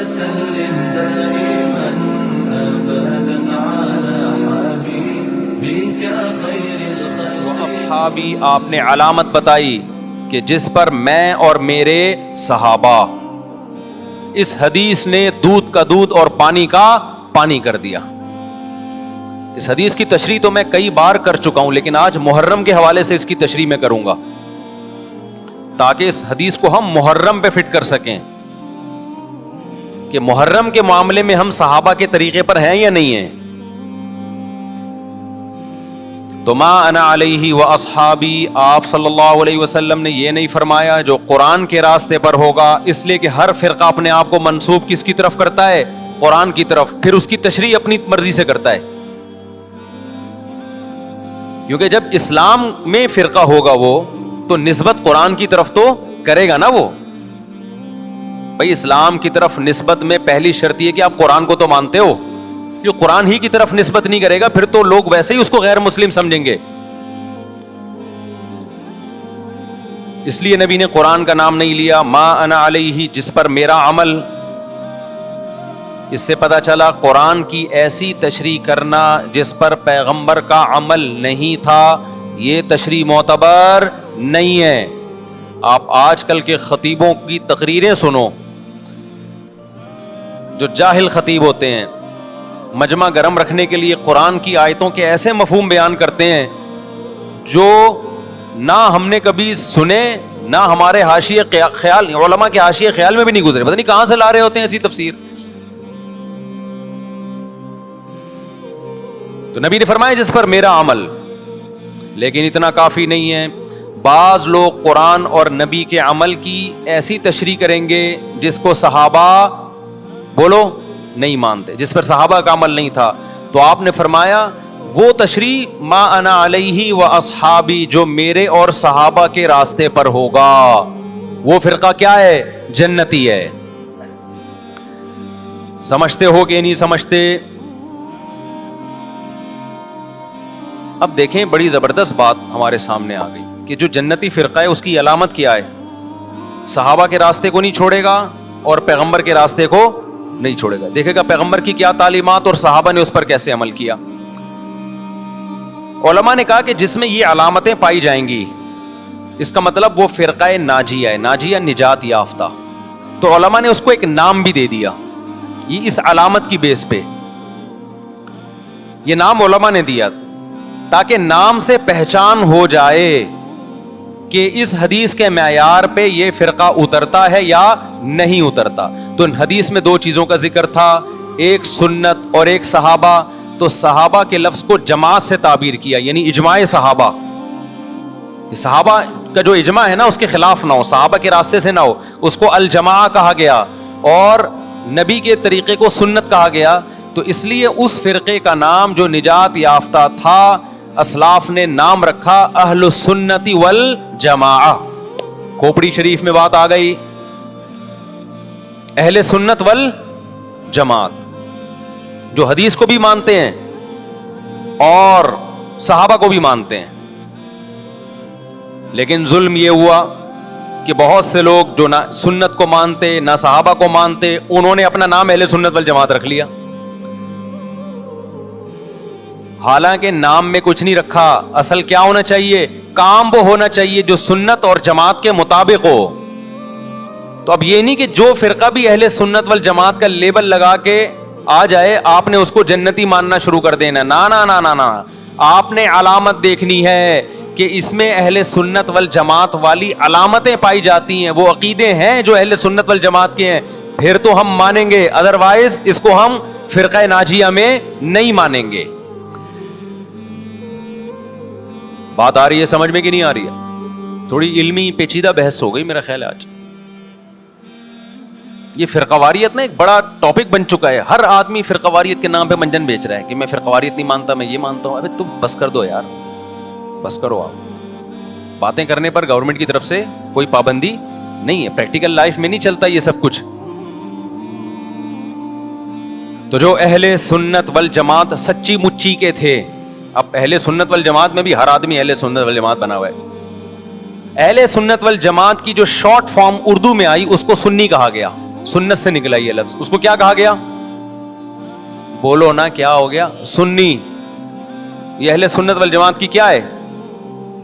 وسلم دائما أبدا على حبيبك خير الخلق. اصحابی آپ نے علامت بتائی کہ جس پر میں اور میرے صحابہ. اس حدیث نے دودھ کا دودھ اور پانی کا پانی کر دیا. اس حدیث کی تشریح تو میں کئی بار کر چکا ہوں، لیکن آج محرم کے حوالے سے اس کی تشریح میں کروں گا تاکہ اس حدیث کو ہم محرم پہ فٹ کر سکیں کہ محرم کے معاملے میں ہم صحابہ کے طریقے پر ہیں یا نہیں ہیں. تو ما انا علیہ و اصحابی، آپ صلی اللہ علیہ وسلم نے یہ نہیں فرمایا جو قرآن کے راستے پر ہوگا، اس لیے کہ ہر فرقہ اپنے آپ کو منسوب کس کی طرف کرتا ہے؟ قرآن کی طرف، پھر اس کی تشریح اپنی مرضی سے کرتا ہے. کیونکہ جب اسلام میں فرقہ ہوگا وہ تو نسبت قرآن کی طرف تو کرے گا نا. وہ بھائی اسلام کی طرف نسبت میں پہلی شرط یہ کہ آپ قرآن کو تو مانتے ہو. جو قرآن ہی کی طرف نسبت نہیں کرے گا پھر تو لوگ ویسے ہی اس کو غیر مسلم سمجھیں گے. اس لیے نبی نے قرآن کا نام نہیں لیا. ما انا علیہ، جس پر میرا عمل. اس سے پتا چلا قرآن کی ایسی تشریح کرنا جس پر پیغمبر کا عمل نہیں تھا، یہ تشریح معتبر نہیں ہے. آپ آج کل کے خطیبوں کی تقریریں سنو، جو جاہل خطیب ہوتے ہیں، مجمع گرم رکھنے کے لیے قرآن کی آیتوں کے ایسے مفہوم بیان کرتے ہیں جو نہ ہم نے کبھی سنے، نہ ہمارے حاشیے خیال، علماء کے حاشیے خیال میں بھی نہیں گزرے. پتہ نہیں کہاں سے لا رہے ہوتے ہیں ایسی تفسیر. تو نبی نے فرمایا جس پر میرا عمل. لیکن اتنا کافی نہیں ہے. بعض لوگ قرآن اور نبی کے عمل کی ایسی تشریح کریں گے جس کو صحابہ بولو نہیں مانتے، جس پر صحابہ کا عمل نہیں تھا. تو آپ نے فرمایا وہ تشریح ما انا علیہ و اصحابی، جو میرے اور صحابہ کے راستے پر ہوگا، وہ فرقہ کیا ہے؟ جنتی ہے. سمجھتے ہو کہ نہیں سمجھتے؟ اب دیکھیں بڑی زبردست بات ہمارے سامنے آ گئی کہ جو جنتی فرقہ ہے اس کی علامت کیا ہے؟ صحابہ کے راستے کو نہیں چھوڑے گا اور پیغمبر کے راستے کو نہیں چھوڑے گا. دیکھے گا پیغمبر کی کیا تعلیمات اور صحابہ نے اس پر کیسے عمل کیا. علماء نے کہا کہ جس میں یہ علامتیں پائی جائیں گی اس کا مطلب وہ فرقہ ناجیہ ہے، ناجیہ نجات یافتہ. تو علماء نے اس کو ایک نام بھی دے دیا یہ اس علامت کی بیس پہ. یہ نام علماء نے دیا تاکہ نام سے پہچان ہو جائے کہ اس حدیث کے معیار پہ یہ فرقہ اترتا ہے یا نہیں اترتا. تو حدیث میں دو چیزوں کا ذکر تھا، ایک سنت اور ایک صحابہ. تو صحابہ کے لفظ کو جماعت سے تعبیر کیا، یعنی اجماع صحابہ. صحابہ کا جو اجماع ہے نا اس کے خلاف نہ ہو، صحابہ کے راستے سے نہ ہو، اس کو الجماع کہا گیا اور نبی کے طریقے کو سنت کہا گیا. تو اس لیے اس فرقے کا نام جو نجات یافتہ تھا اسلاف نے نام رکھا اہل السنت والجماعہ. کھوپڑی شریف میں بات آ گئی، اہل سنت والجماعت جو حدیث کو بھی مانتے ہیں اور صحابہ کو بھی مانتے ہیں. لیکن ظلم یہ ہوا کہ بہت سے لوگ جو نہ سنت کو مانتے نہ صحابہ کو مانتے، انہوں نے اپنا نام اہل سنت والجماعت رکھ لیا. حالانکہ نام میں کچھ نہیں رکھا. اصل کیا ہونا چاہیے؟ کام وہ ہونا چاہیے جو سنت اور جماعت کے مطابق ہو. تو اب یہ نہیں کہ جو فرقہ بھی اہل سنت والجماعت کا لیبل لگا کے آ جائے آپ نے اس کو جنتی ماننا شروع کر دینا. نا نا نا نا نا، آپ نے علامت دیکھنی ہے کہ اس میں اہل سنت والجماعت والی علامتیں پائی جاتی ہیں، وہ عقیدے ہیں جو اہل سنت والجماعت کے ہیں، پھر تو ہم مانیں گے، ادروائز اس کو ہم فرقہ ناجیہ میں نہیں مانیں گے. بات آ رہی ہے سمجھ میں کہ نہیں آ رہی ہے؟ تھوڑی علمی پیچیدہ بحث ہو گئی میرا خیال ہے آج. یہ فرقہ واریت نا ایک بڑا ٹاپک بن چکا ہے. ہر آدمی فرقہ واریت کے نام پہ منجن بیچ رہا ہے کہ میں فرقہ واریت نہیں مانتا، میں یہ مانتا ہوں. ابے تم بس کر دو یار، بس کرو. آپ باتیں کرنے پر گورنمنٹ کی طرف سے کوئی پابندی نہیں ہے، پریکٹیکل لائف میں نہیں چلتا یہ سب کچھ. تو جو اہل سنت والجماعت سچی مچی کے تھے، اب اہل سنت والجماعت میں بھی ہر آدمی اہل سنت والجماعت بنا ہوا ہے. اہل سنت والجماعت کی جو شارٹ فارم اردو میں آئی اس کو سنی کہا گیا. سنت سے نکلا یہ لفظ. اس کو کیا کہا گیا؟ بولو نا کیا ہو گیا؟ سنی. یہ اہل سنت والجماعت کی کیا ہے؟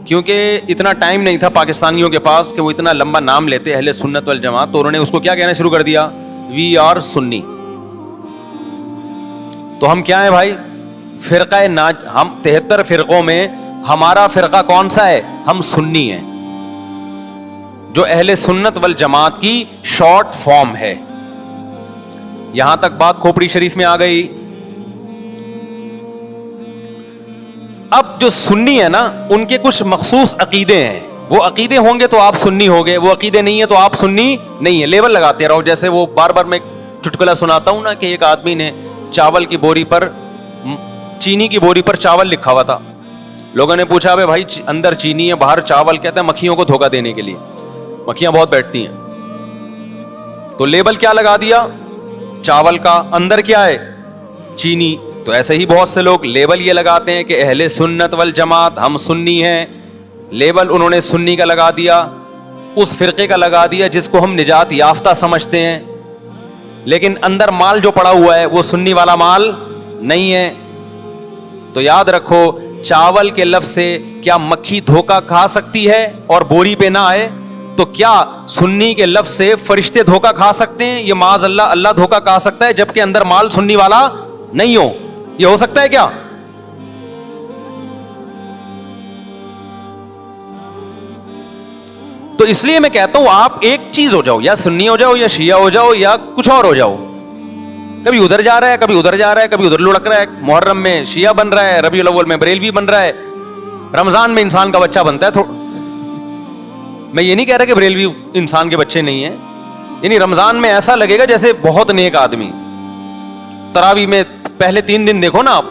کیونکہ اتنا ٹائم نہیں تھا پاکستانیوں کے پاس کہ وہ اتنا لمبا نام لیتے اہل سنت والجماعت, تو انہوں نے اس کو کیا کہنا شروع کر دیا؟ وی آر سنی. تو ہم کیا ہیں بھائی؟ فرقہ ہم 73 فرقوں میں ہمارا فرقہ کون سا ہے؟ ہم سنی ہیں, جو اہل سنت والجماعت کی شارٹ فارم ہے. یہاں تک بات کھوپڑی شریف میں آ گئی. اب جو سنی ہے نا, ان کے کچھ مخصوص عقیدے ہیں. وہ عقیدے ہوں گے تو آپ سنی ہوگے, وہ عقیدے نہیں ہے تو آپ سنی نہیں ہے. لیبل لگاتے رہو. جیسے وہ بار بار میں چٹکلا سناتا ہوں نا کہ ایک آدمی نے چاول کی بوری پر, چینی کی بوری پر چاول لکھا ہوا تھا. لوگوں نے پوچھا بھائی اندر چینی ہے باہر چاول, کہتا ہے مکھیوں کو دھوکہ دینے کے لیے, مکھیاں بہت بیٹھتی ہیں. تو لیبل کیا لگا دیا چاول کا, اندر کیا ہے؟ چینی. تو ایسے ہی بہت سے لوگ لیبل یہ لگاتے ہیں کہ اہل سنت والجماعت ہم سنی ہیں. لیبل انہوں نے سنی کا لگا دیا, اس فرقے کا لگا دیا جس کو ہم نجات یافتہ سمجھتے ہیں, لیکن اندر مال جو پڑا ہوا ہے وہ سنی والا مال نہیں ہے. تو یاد رکھو, چاول کے لفظ سے کیا مکھی دھوکہ کھا سکتی ہے اور بوری پہ نہ آئے؟ تو کیا سنی کے لفظ سے فرشتے دھوکہ کھا سکتے ہیں؟ یہ معاذ اللہ, اللہ دھوکہ کھا سکتا ہے جبکہ اندر مال سنی والا نہیں ہو. یہ ہو سکتا ہے کیا؟ تو اس لیے میں کہتا ہوں آپ ایک چیز ہو جاؤ, یا سنی ہو جاؤ یا شیعہ ہو جاؤ یا کچھ اور ہو جاؤ. کبھی ادھر جا رہا ہے کبھی ادھر جا رہا ہے, کبھی ادھر لڑک رہا ہے. محرم میں شیعہ بن رہا ہے, ربیع الاول میں بریلوی بن رہا ہے, رمضان میں انسان کا بچہ بنتا ہے. میں یہ نہیں کہہ رہا کہ بریلوی انسان کے بچے نہیں ہیں, یعنی رمضان میں ایسا لگے گا جیسے بہت نیک آدمی. تراویح میں پہلے 3 دن دیکھو نا آپ.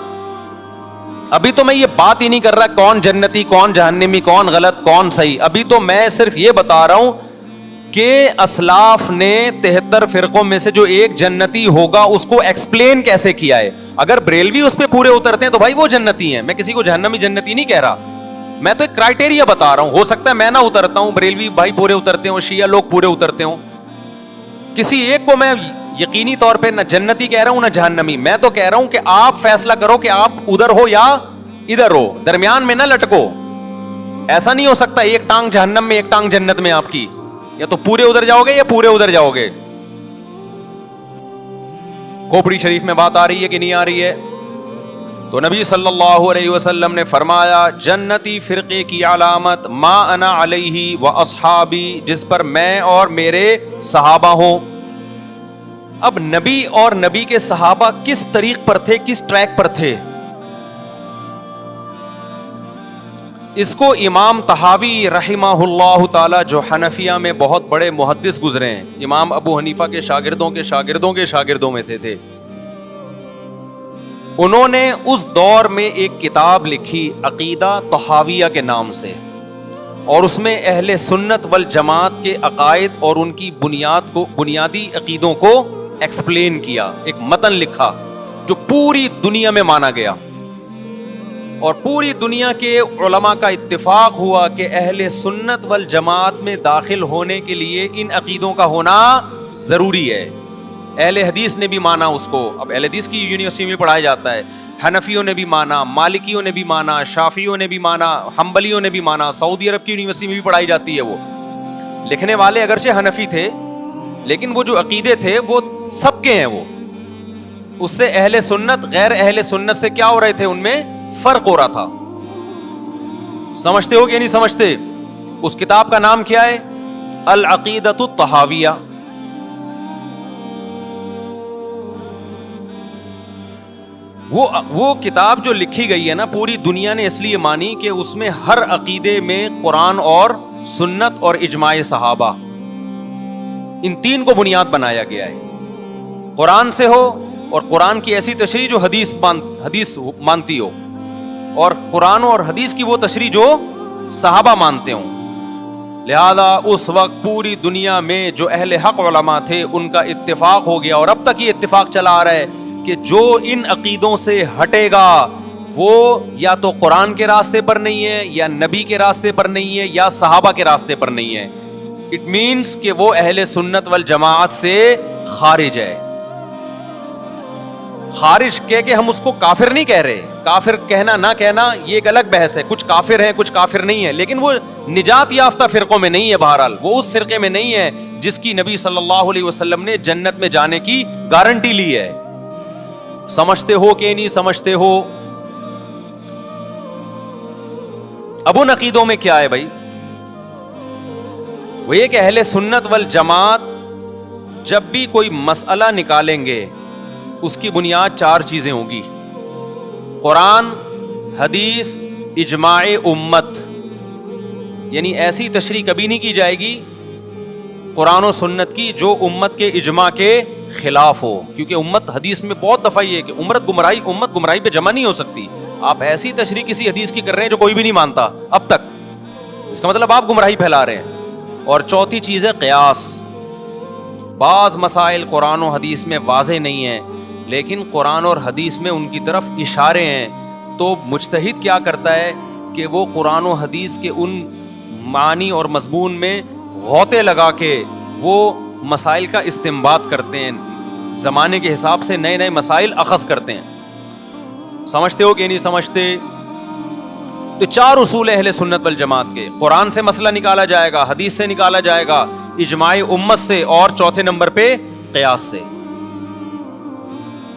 ابھی تو میں یہ بات ہی نہیں کر رہا کون جنتی کون جہنمی کون غلط کون صحیح. ابھی تو میں صرف یہ بتا رہا ہوں کہ اسلاف نے 73 فرقوں میں سے جو ایک جنتی ہوگا اس کو ایکسپلین کیسے کیا ہے. اگر بریلوی اس پہ پورے اترتے ہیں تو بھائی وہ جنتی ہیں. میں کسی کو جہنمی جنتی نہیں کہہ رہا, میں تو ایک کرائٹیریا بتا رہا ہوں. ہو سکتا ہے میں نہ اترتا ہوں, بریلوی بھائی پورے اترتے ہوں, شیعہ لوگ پورے اترتے ہوں. کسی ایک کو میں یقینی طور پہ نہ جنتی کہہ رہا ہوں نہ جہنمی. میں تو کہہ رہا ہوں کہ آپ فیصلہ کرو کہ آپ ادھر ہو یا ادھر ہو, درمیان میں نہ لٹکو. ایسا نہیں ہو سکتا ایک ٹانگ جہنم میں ایک ٹانگ جنت میں آپ کی, یا تو پورے ادھر جاؤ گے یا پورے ادھر جاؤ گے. کھوپڑی شریف میں بات آ رہی ہے کہ نہیں آ رہی ہے؟ تو نبی صلی اللہ علیہ وسلم نے فرمایا جنتی فرقے کی علامت ما انا علیہ و اصحابی, جس پر میں اور میرے صحابہ ہوں. اب نبی اور نبی کے صحابہ کس طریق پر تھے, کس ٹریک پر تھے؟ اس کو امام طحاوی رحمہ اللہ تعالی جو حنفیہ میں بہت بڑے محدث گزرے ہیں, امام ابو حنیفہ کے شاگردوں کے شاگردوں کے شاگردوں میں تھے. انہوں نے اس دور میں ایک کتاب لکھی عقیدہ طحاویہ کے نام سے, اور اس میں اہل سنت والجماعت کے عقائد اور ان کی بنیادی عقیدوں کو ایکسپلین کیا. ایک متن لکھا جو پوری دنیا میں مانا گیا, اور پوری دنیا کے علماء کا اتفاق ہوا کہ اہل سنت والجماعت میں داخل ہونے کے لیے ان عقیدوں کا ہونا ضروری ہے. اہل حدیث نے بھی مانا اس کو. اب اہل حدیث کی یونیورسٹی میں پڑھایا جاتا ہے. حنفیوں نے بھی مانا, مالکیوں نے بھی مانا, شافعیوں نے بھی مانا, حنبلیوں نے بھی مانا. سعودی عرب کی یونیورسٹی میں بھی پڑھائی جاتی ہے. وہ لکھنے والے اگرچہ حنفی تھے لیکن وہ جو عقیدے تھے وہ سب کے ہیں. وہ اس سے اہل سنت غیر اہل سنت سے کیا ہو رہے تھے, ان میں فرق ہو رہا تھا. سمجھتے ہو کہ نہیں سمجھتے؟ اس کتاب کا نام کیا ہے؟ العقیدۃ الطحاویہ. وہ کتاب جو لکھی گئی ہے نا, پوری دنیا نے اس لیے مانی کہ اس میں ہر عقیدے میں قرآن اور سنت اور اجماع صحابہ, ان 3 کو بنیاد بنایا گیا ہے. قرآن سے ہو, اور قرآن کی ایسی تشریح جو حدیث مانتی ہو, اور قرآن اور حدیث کی وہ تشریح جو صحابہ مانتے ہوں. لہذا اس وقت پوری دنیا میں جو اہل حق علماء تھے ان کا اتفاق ہو گیا, اور اب تک یہ اتفاق چلا آ رہا ہے کہ جو ان عقیدوں سے ہٹے گا وہ یا تو قرآن کے راستے پر نہیں ہے, یا نبی کے راستے پر نہیں ہے, یا صحابہ کے راستے پر نہیں ہے. اٹ مینس کہ وہ اہل سنت والجماعت سے خارج ہے. خارج کہہ کے ہم اس کو کافر نہیں کہہ رہے, کافر کہنا نہ کہنا یہ ایک الگ بحث ہے, کچھ کافر ہے کچھ کافر نہیں ہے, لیکن وہ نجات یافتہ فرقوں میں نہیں ہے. بہرحال وہ اس فرقے میں نہیں ہے جس کی نبی صلی اللہ علیہ وسلم نے جنت میں جانے کی گارنٹی لی ہے. سمجھتے ہو کہ نہیں سمجھتے ہو؟ اب ان عقیدوں میں کیا ہے بھائی؟ وہ یہ کہ اہل سنت والجماعت جب بھی کوئی مسئلہ نکالیں گے اس کی بنیاد 4 چیزیں ہوں گی: قرآن، حدیث، اجماع امت. یعنی ایسی تشریح کبھی نہیں کی جائے گی قرآن و سنت کی جو امت کے اجماع کے خلاف ہو, کیونکہ امت حدیث میں بہت دفعہ یہ ہے کہ امت گمراہی پہ جمع نہیں ہو سکتی. آپ ایسی تشریح کسی حدیث کی کر رہے ہیں جو کوئی بھی نہیں مانتا اب تک, اس کا مطلب آپ گمراہی پھیلا رہے ہیں. اور چوتھی چیز ہے قیاس. بعض مسائل قرآن و حدیث میں واضح نہیں ہیں لیکن قرآن اور حدیث میں ان کی طرف اشارے ہیں, تو مجتہد کیا کرتا ہے کہ وہ قرآن و حدیث کے ان معنی اور مضمون میں غوطے لگا کے وہ مسائل کا استنباط کرتے ہیں, زمانے کے حساب سے نئے نئے مسائل اخذ کرتے ہیں. سمجھتے ہو کہ نہیں سمجھتے؟ تو 4 اصول اہل سنت والجماعت کے: قرآن سے مسئلہ نکالا جائے گا, حدیث سے نکالا جائے گا, اجماع امت سے, اور چوتھے نمبر پہ قیاس سے.